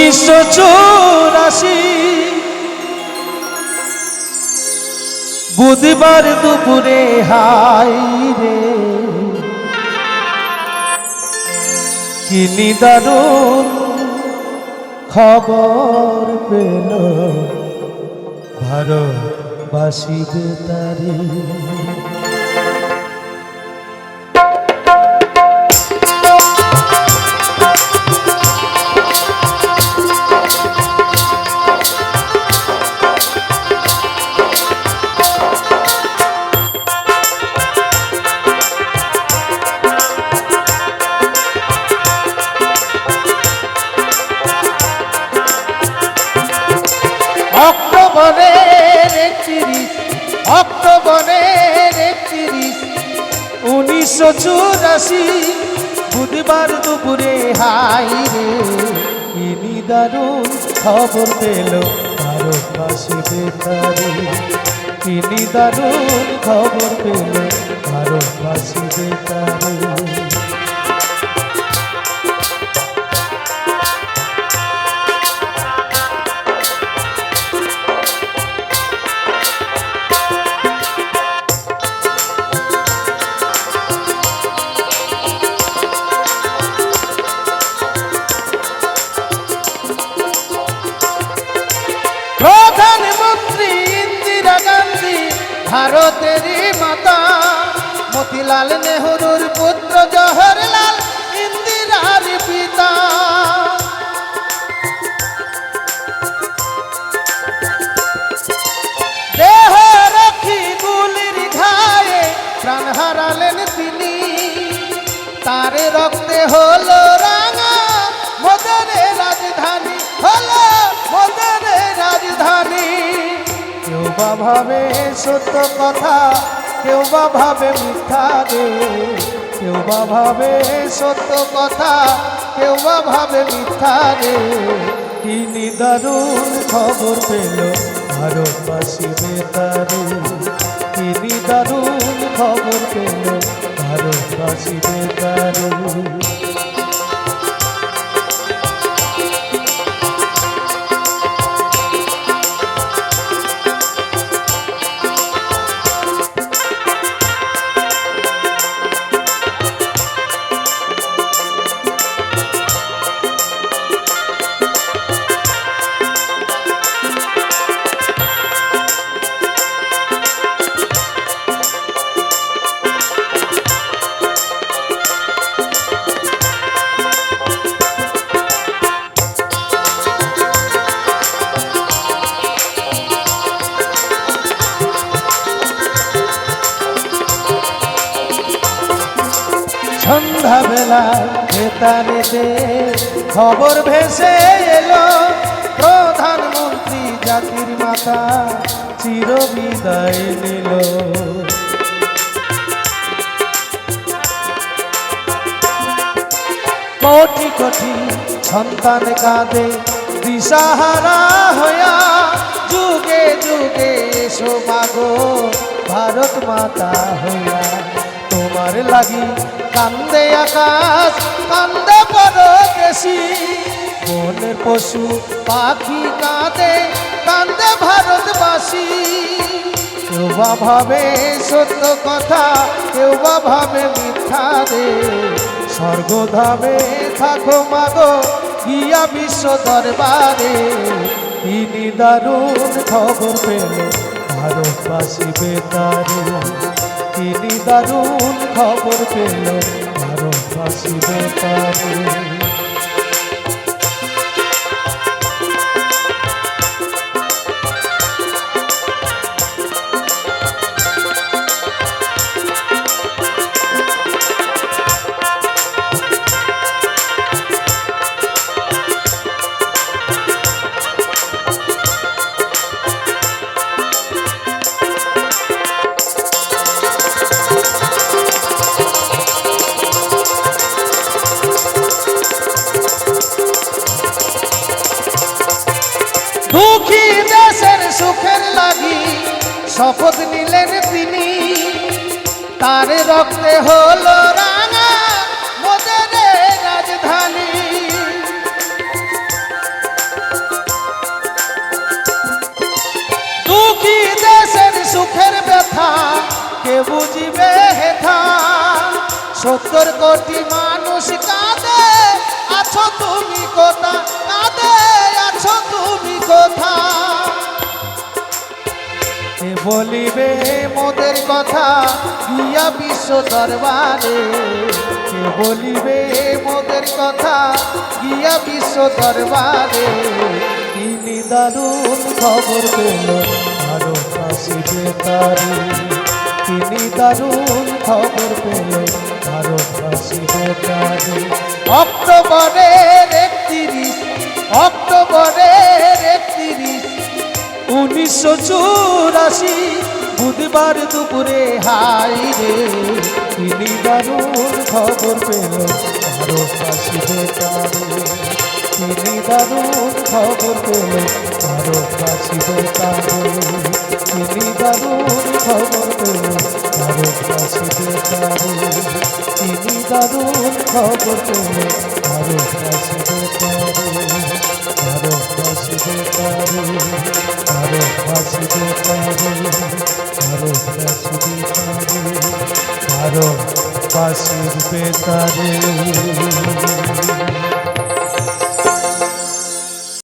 1984 বুধবার দুপুরে হাই রে কি নিদারুণ খবর পেল ভারতবাসী বেতারে। অক্টোবরের 31 1984 বুধবার দুপুরে হাই রে কি নিদারুণ খবর পেল ভারতবাসী বেতারে। কি নিদারুণ খবর পেল ভারতবাসী বেতারে। প্রধানমন্ত্রী ইন্দিরা গান্ধী ভারতেরই মাতা, মতিলাল নেহরুর পুত্র জওহরলাল ইন্দিরার পিতা। দেহ রক্ষী গুলির ঘায়ে প্রাণ হারালেন তিনি, তার রক্তে হলো রাঙা মোদের রাজধানী, হলো মোদের রাজধানী। কেউ বা ভাবে সত্য কথা, কেউ বা ভাবে মিথ্যা রে। কেউ বা ভাবে সত্য কথা, কেউ বা ভাবে মিথ্যা রে। কি নিদারুণ খবর পেল ভারতবাসী বেতারে। কি নিদারুণ খবর পেল ভারতবাসী বেতারে। সন্ধ্যাবেলায় বেতারেতে খবর ভেসে এলো, প্রধানমন্ত্রী জাতির মাতা চির বিদায় নিল। কোটি কোটি সন্তান কাঁদে দিশাহারা হইয়া, যুগে যুগে এসো মাগো ভারত মাতা হইয়া। তোমার লাগি কান্দে আকাশ, কান্দে পরদেশী, বনের পশু পাখি কাঁদে, কান্দে ভারতবাসী। কেউ বা ভাবে সত্য কথা, কেউ বা ভাবে মিথ্যা রে। স্বর্গধামে থাকো মাগো গিয়া বিশ্ব দরবারে। কি নিদারুণ খবর পেল ভারতবাসী বেতারে। কি নিদারুণ খবর পেল ভারতবাসী বেতারে। দুঃখী দেশের সুখের লাগি শপথ নিলেন তিনি, তার রক্তে হলো রাঙা মোদের রাজধানী। ব্যথা কে বুঝিবে হেথা 70 কোটি মানুষ কাঁদে আছো তুমি কোথা কাঁদে আছো তুমি কোথা কে বলিবে মোদের কথা গিয়া বিশ্ব দরবারে কে বলিবে মোদের কথা গিয়া বিশ্ব দরবারে তিনি দারুণ খবর পেল আরো ফাঁসিবে তারে তিনি দারুণ খবর পেল আরো ফাঁসিবে তারে অক্টোবরের 31 1984 বুধবার দুপুরে হাই রে তিনি দারুণ খবর পেল আরো ফাঁসিবে তারে তিনি দারুণ খবর পেল আরো ফাঁসিবে তারে তিনি দারুণ খবর পেল আরো ফাঁসিবে তারে তিনি দারুণ খবর পেল আরো ফাঁসিবে তারে আরো ফাঁসিবে তারে আরো ফাঁসিবে তারে আরো ফাঁসিবে তারে আরো ফাঁসিবে তারে